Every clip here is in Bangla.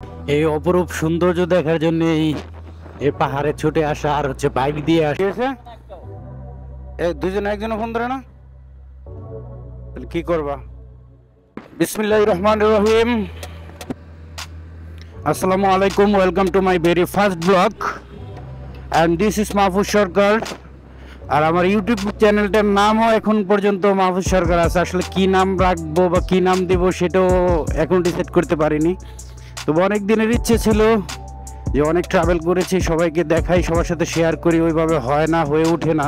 এই অপরূপ সৌন্দর্য দেখার জন্য এই পাহাড়ে ছুটে আসা আর হচ্ছে বাইক দিয়ে আসে। দুজনে একজনে ফোন ধরে না, কি করবা? বিসমিল্লাহির রহমানির রহিম। আসসালামু আলাইকুম, welcome to my very first blog and this is Mahfuz Sarkar. আর আমার ইউটিউব চ্যানেলটার নামও এখন পর্যন্ত মাহফুজ সরকার আছে। আসলে কি নাম রাখবো বা কি নাম দেবো সেটাও এখন ডিসাইড করতে পারিনি। তবে অনেক দিনের ইচ্ছে ছিল যে অনেক ট্রাভেল করেছি, সবাইকে দেখাই, সবার সাথে শেয়ার করি, ওইভাবে হয় না, হয়ে ওঠে না।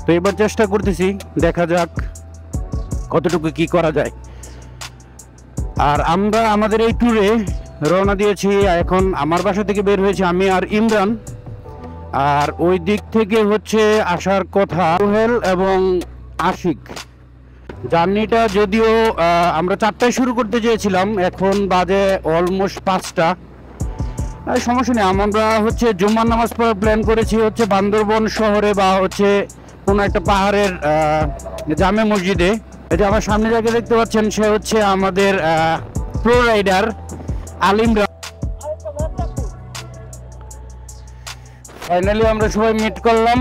তো এবার চেষ্টা করতেছি, দেখা যাক কতটুকু কি করা যায়। আর আমরা আমাদের এই ট্যুরে রওনা দিয়েছি। এখন আমার বাসা থেকে বের হয়েছি আমি আর ইমরান, আর ওই দিক থেকে হচ্ছে আসার কথা সোহেল এবং আশিক। জার্নিটা যদিও আমরা 4টায় শুরু করতে চেয়েছিলাম, এখন বাজে অলমোস্ট 5টা। সমস্যা নেই, আমরা হচ্ছে জুম্মার নামাজ পড়ার প্ল্যান করেছি হচ্ছে বান্দরবন শহরে বা হচ্ছে কোনো একটা পাহাড়ের জামে মসজিদে। এই যে আমার সামনে যাকে দেখতে পাচ্ছেন সে হচ্ছে আমাদের প্রো রাইডার আলিমরা। ফাইনালি আমরা সবাই মিট করলাম।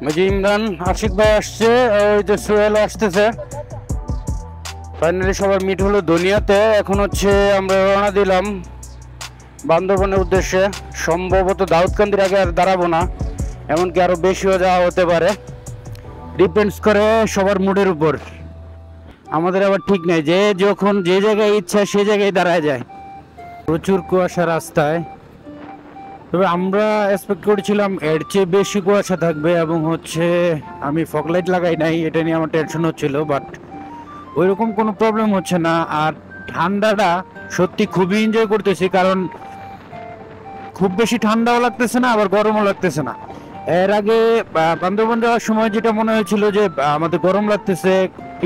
ওই যে ইমরান, আশিক ভাই আসছে, ওই যে সোহেল আসতেছে। ফাইনালি সবাই মিট হলো দুনিয়াতে। এখন হচ্ছে আমরা রওনা দিলাম বান্দরবনের উদ্দেশ্যে। সম্ভবত দাউদকান্দির আগে আর দাঁড়াবো না, এমনকি আরও বেশিও যাওয়া হতে পারে। ডিপেন্ডস করে সবার মুডের উপর। আমাদের আবার ঠিক নেই, যে যখন যে জায়গায় ইচ্ছা সে জায়গায় দাঁড়ায় যায়। প্রচুর কুয়াশা রাস্তায়, তবে আমরা এক্সপেক্ট করেছিলাম এর চেয়ে বেশি কুয়াশা থাকবে। এবং হচ্ছে আমি ফগলাইট লাগাই নাই, এটা নিয়ে আমার টেনশন হচ্ছিল, বাট ওইরকম কোনো প্রবলেম হচ্ছে না। আর ঠান্ডাটা সত্যি খুবই এনজয় করতেছি, কারণ খুব বেশি ঠান্ডাও লাগতেছে না, আবার গরমও লাগতেছে না। এর আগে বান্দরবন যাওয়ার সময় যেটা মনে হয়েছিল যে আমাদের গরম লাগতেছে,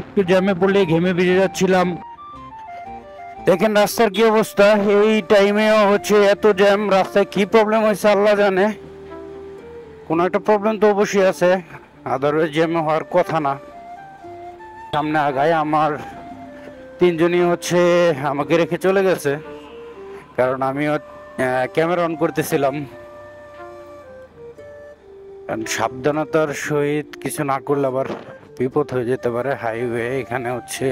একটু জ্যামে পড়লে ঘেমে ভিজে যাচ্ছিলাম। দেখেন রাস্তার কি অবস্থা, এই টাইমেও হচ্ছে এত জ্যাম। রাস্তায় কি প্রবলেম হয়েছে আল্লাহ জানে, কোনো একটা প্রবলেম তো অবশ্যই আছে, আদারওয়াইজ জ্যামে হওয়ার কথা না। সামনে আগায় আমার তিনজনই হচ্ছে আমাকে রেখে চলে গেছে, কারণ আমিও ক্যামেরা অন করতেছিলাম। সাবধানতার সহিত কিছু না করলে আবার বিপদ হয়ে যেতে পারে। হাইওয়ে এখানে হচ্ছে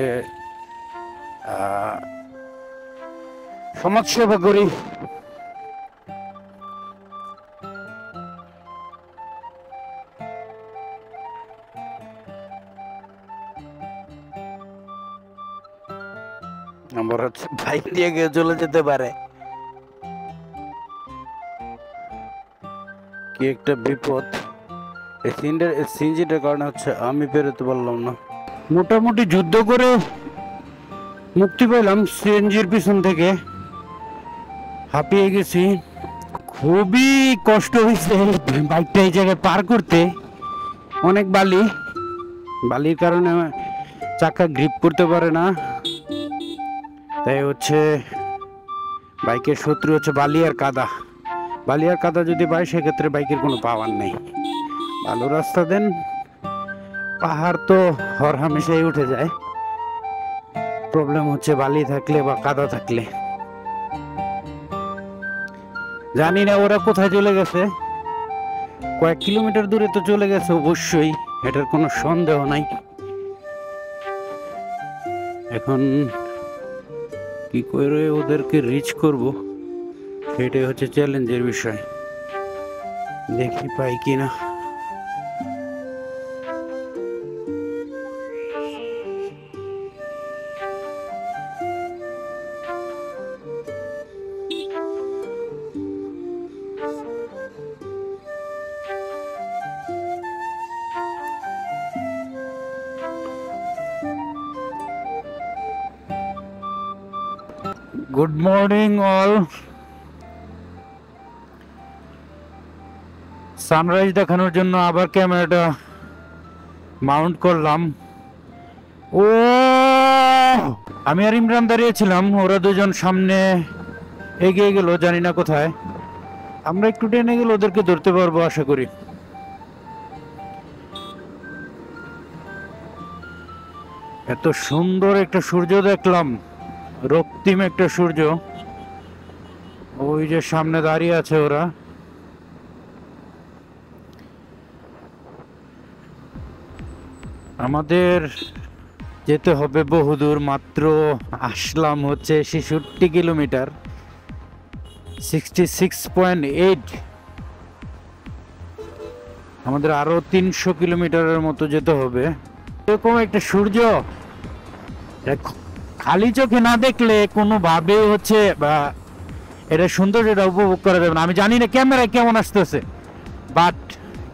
সমাজসেবা করি। আমার হচ্ছে বাইক দিয়ে গিয়ে চলে যেতে পারে, কি একটা বিপদ। এই সিনজিটার কারণে হচ্ছে আমি বেরোতে পারলাম না। মোটামুটি যুদ্ধ করে মুক্তি পেলাম সিএনজির পিছন থেকে, হাঁপিয়ে গেছি। খুবই কষ্ট হয়েছে বাইকটা এই জায়গায় পার করতে। অনেক বালির কারণে চাকা গ্রিপ করতে পারে না, তাই হচ্ছে বাইকের শত্রু হচ্ছে বালি আর কাদা। বালি আর কাদা যদি পায় সেক্ষেত্রে বাইকের কোনো পাওয়ার নেই। ভালো রাস্তা দেন, পাহাড় তো হর হামেশাই উঠে যায়। প্রবলেম হচ্ছে বালি থাকলে বা কাদা থাকলে। জানি না ওরা কোথায় চলে গেছে, কয়েক কিলোমিটার দূরে তো চলে গেছে অবশ্যই, এটার কোনো সন্দেহ নাই। এখন কি করে ওদেরকে রিচ করব সেটাই হচ্ছে চ্যালেঞ্জের বিষয়। দেখি পাই কিনা। Good morning all. সানরাইজ দেখানোর জন্য আবার ক্যামেরাটা মাউন্ট করলাম। ও আমি আর ইমরান দাঁড়িয়েছিলাম, ওরা দুজন সামনে এগিয়ে গেল, জানি না কোথায়। আমরা একটু টেনে গেলে ওদেরকে ধরতে পারবো আশা করি। এত সুন্দর একটা সূর্য দেখলাম, রক্তিম একটা সূর্য, ওই যে সামনে দাঁড়িয়ে আছে ওরা। আমাদের যেতে হবে বহুদূর, মাত্র আসলাম হচ্ছে 66 কিলোমিটার, 66.8। আমাদের আরো 300 কিলোমিটারের মতো যেতে হবে। এরকম একটা সূর্য খালি চোখে না দেখলে কোনোভাবে হচ্ছে বা এটা সৌন্দর্যটা উপভোগ করা যাবে না। আমি জানি না ক্যামেরায় কেমন আসতেছে, বাট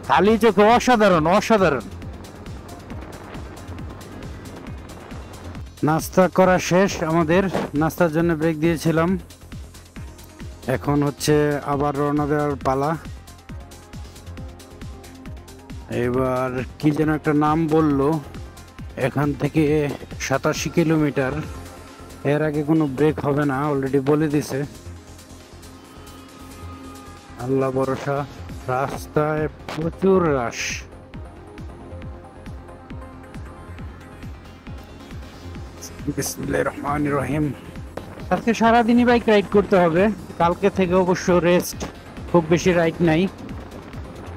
খালি চোখে অসাধারণ অসাধারণ। নাস্তা করা শেষ আমাদের, নাস্তার জন্য ব্রেক দিয়েছিলাম। এখন হচ্ছে আবার রওনা দেওয়ার পালা। এবার কি যেন একটা নাম বললো, এখান থেকে 87 কিলোমিটার। এর আগে কোনো ব্রেক হবে না, অলরেডি বলে দিছে। আল্লাহ ভরসা, রাস্তায় প্রচুর রাশ। বিসমিল্লাহির রহমানির রহিম। আজকে সারাদিনই বাইক রাইড করতে হবে, কালকে থেকে অবশ্য রেস্ট, খুব বেশি রাইড নাই।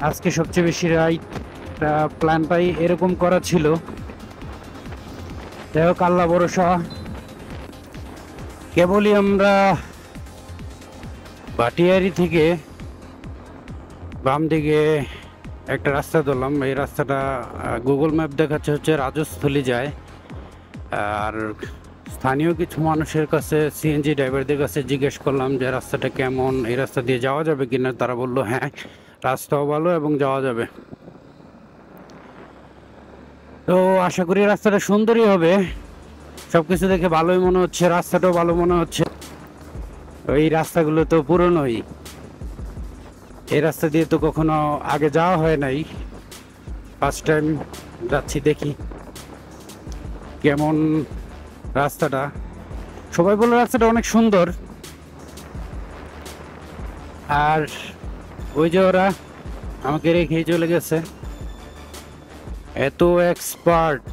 আজকে সবচেয়ে বেশি রাইড প্ল্যানটাই এরকম করা ছিল। যাই হোক, আল্লাহ ভরসা। কেবলই আমরা ভাটিয়ারি থেকে বাম দিকে একটা রাস্তা ধরলাম। এই রাস্তাটা গুগল ম্যাপ দেখাচ্ছে হচ্ছে রাজস্থলী যায়। আর স্থানীয় কিছু মানুষের কাছে, সিএনজি ড্রাইভারদের কাছে জিজ্ঞেস করলাম যে রাস্তাটা কেমন, এই রাস্তা দিয়ে যাওয়া যাবে কিনা। তারা বললো হ্যাঁ, রাস্তাও ভালো এবং যাওয়া যাবে। তো আশা করি রাস্তাটা সুন্দরই হবে। সবকিছু দেখে ভালোই মনে হচ্ছে, রাস্তাটাও ভালো মনে হচ্ছে। ওই রাস্তাগুলো তো পুরনোই, এই রাস্তা দিয়ে তো কখনো আগে যাওয়া হয় নাই, ফার্স্ট টাইম যাচ্ছি, দেখি কেমন রাস্তাটা। সবাই বলে রাস্তাটা অনেক সুন্দর। আর ওই যে ওরা আমাকে রেখেই চলে গেছে, এত এক্সপার্ট।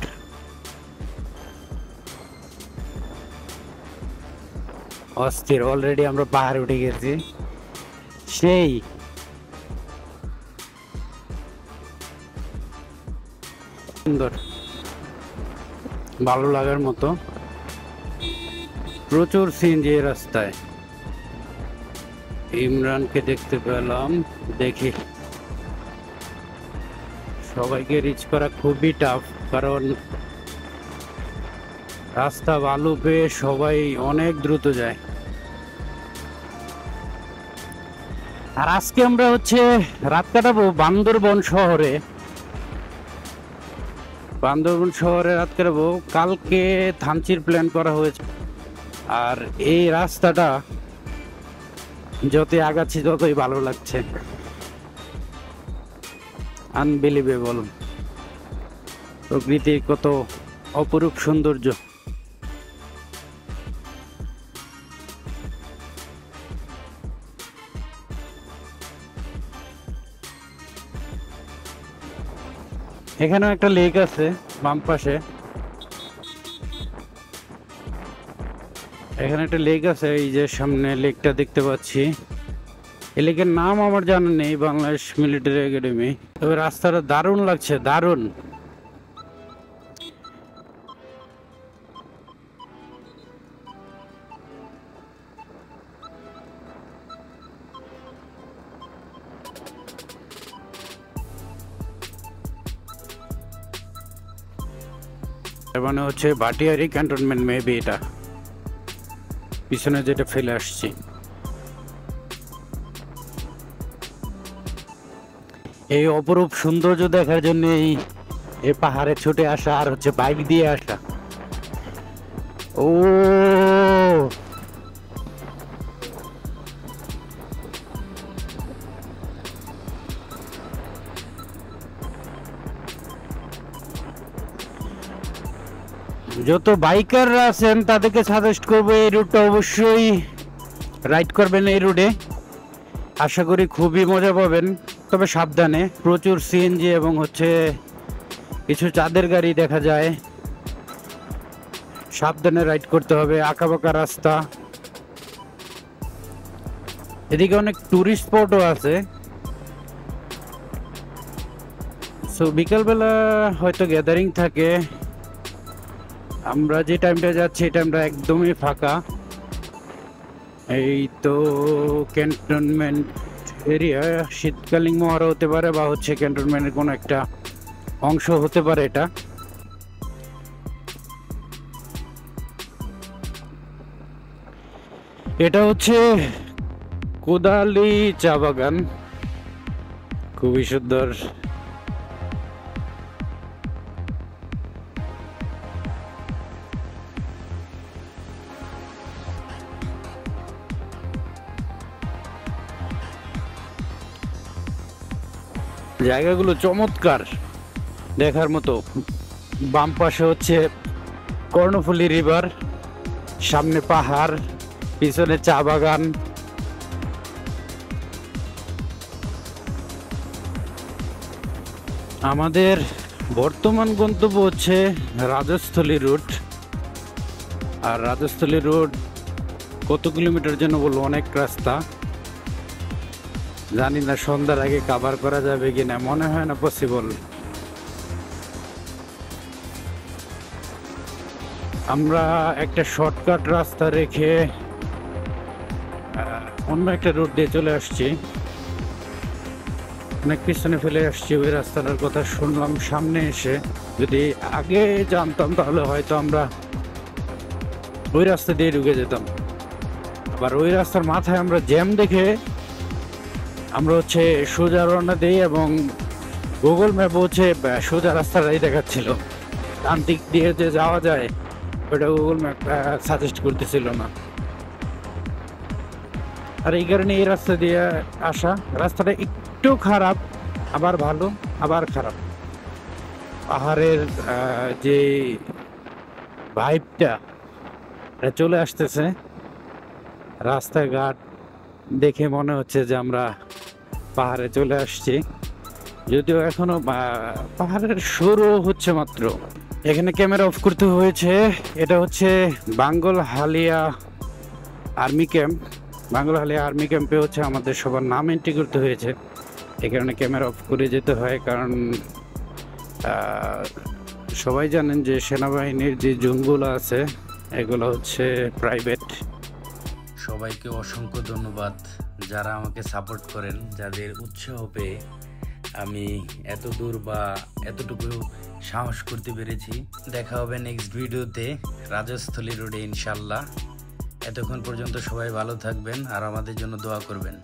অস্থির, অলরেডি আমরা পাহাড়ে উঠে গেছি, সেই সুন্দর, ভালো লাগার মতো। প্রচুর সিএনজি রাস্তায়। ইমরানকে দেখতে পেলাম, দেখি। সবাইকে রিচ করা খুবই টাফ, কারণ রাস্তা ভালো পেয়ে সবাই অনেক দ্রুত যায়। আর আজকে আমরা হচ্ছে রাত কাটাবো বান্দরবন শহরে। বান্দরবন শহরে রাত কাটাবো। কালকে থানচির প্ল্যান করা হয়েছে। আর এই রাস্তাটা যতই আগাচ্ছি ততই ভালো লাগছে, আনবিলিভেবল। প্রকৃতির কত অপরূপ সৌন্দর্য। এখানেও একটা লেক আছে বাম পাশে, এখানে একটা লেক আছে, এই যে সামনে লেকটা দেখতে পাচ্ছি। এই লেকের নাম আমার জানা নেই, বাংলাদেশ মিলিটারি একাডেমি। তবে রাস্তাটা দারুণ লাগছে, দারুণ। মানে হচ্ছে ভাটিয়ারি ক্যান্টনমেন্ট, মেবি এটা পিছনে যেটা ফেলে আসছি। এই অপরূপ সৌন্দর্য দেখার জন্য এই পাহাড়ে ছুটে আসা, আর হচ্ছে বাইক দিয়ে আসা। ও যত বাইকাররা আছেন তাদেরকে সাজেস্ট করবো এই রুটটা অবশ্যই রাইড করবেন। এই রুটে আশা করি খুবই মজা পাবেন, তবে সাবধানে। প্রচুর সিএনজি এবং হচ্ছে কিছু চাঁদের গাড়ি দেখা যায়, সাবধানে রাইড করতে হবে। আঁকাবাঁকা রাস্তা, এদিকে অনেক টুরিস্ট স্পটও আছে। সো বিকালবেলা হয়তো গ্যাদারিং থাকে। আমরা যে টাইমটা যাচ্ছি এই টাইমটা একদমই ফাঁকা। এই তো ক্যান্টনমেন্ট এরিয়া, শীতকালীন মহড়া হতে পারে বা হচ্ছে ক্যান্টনমেন্টের কোনো একটা অংশ হতে পারে এটা। এটা হচ্ছে কোদালি চা বাগান, খুবই সুন্দর। জায়গাগুলো চমৎকার, দেখার মতো। বাম পাশে হচ্ছে কর্ণফুলী রিভার, সামনে পাহাড়, পিছনে চা বাগান। আমাদের বর্তমান গন্তব্য হচ্ছে রাজস্থলী রুট। আর রাজস্থলী রুট কত কিলোমিটার যেন বলবো, অনেক রাস্তা। জানি না সন্ধ্যার আগে কভার করা যাবে কিনা, মনে হয় না পসিবল। আমরা একটা শর্টকাট রাস্তা রেখে অন্য একটা রুট দিয়ে চলে আসছি, অনেক পিছনে ফেলে আসছি। ওই রাস্তাটার কথা শুনলাম সামনে এসে, যদি আগে জানতাম তাহলে হয়তো আমরা ওই রাস্তা দিয়ে ঢুকে যেতাম। আবার ওই রাস্তার মাথায় আমরা জ্যাম দেখে আমরা হচ্ছে সোজা রওনা দিই, এবং গুগল ম্যাপ হচ্ছে সোজা রাস্তাটাই দেখাচ্ছিল। ডান দিক দিয়ে যে যাওয়া যায় ওটা গুগল ম্যাপ সাজেস্ট করতেছিল না। আর এই কারণে এই রাস্তা দিয়ে আসা। রাস্তাটা একটু খারাপ, আবার ভালো, আবার খারাপ। পাহাড়ের যে ভাইবটা চলে আসতেছে, রাস্তাঘাট দেখে মনে হচ্ছে যে আমরা পাহাড়ে চলে আসছি, যদিও এখনো পাহাড়ের শুরু হচ্ছে মাত্র। এখানে ক্যামেরা অফ করতে হয়েছে। এটা হচ্ছে বাঙ্গলহালিয়া আর্মি ক্যাম্প। বাঙ্গলহালিয়া আর্মি ক্যাম্পে হচ্ছে আমাদের সবার নাম এন্ট্রি করতে হয়েছে, এই কারণে ক্যামেরা অফ করে যেতে হয়। কারণ সবাই জানেন যে সেনাবাহিনীর যে জোনগুলো আছে এগুলো হচ্ছে প্রাইভেট। সবাইকে অসংখ্য ধন্যবাদ যারা আমাকে সাপোর্ট করেন, যাদের উৎসাহ পেয়ে আমি এত দূর বা এতটুকু সাহস করতে পেরেছি। দেখা হবে নেক্সট ভিডিওতে রাজস্থলী রোডে ইনশাল্লাহ। এতক্ষণ পর্যন্ত সবাই ভালো থাকবেন আর আমাদের জন্য দোয়া করবেন।